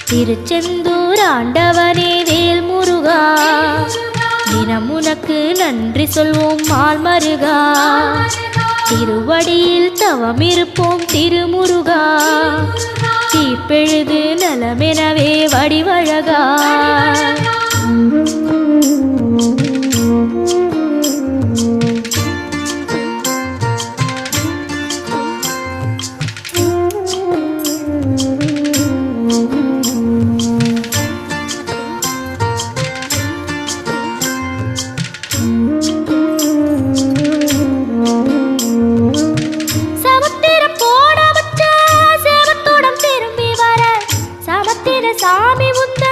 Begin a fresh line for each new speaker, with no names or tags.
திருச்செந்தூர் ஆண்டவனே வேல் முருகா, தினம் உனக்கு நன்றி சொல்வோம் மால் மருகா. திருவடியில் தவம் இருப்போம் திருமுருகா, தீப்பெழுது நலமெனவே வடிவழகா. சாமி உந்த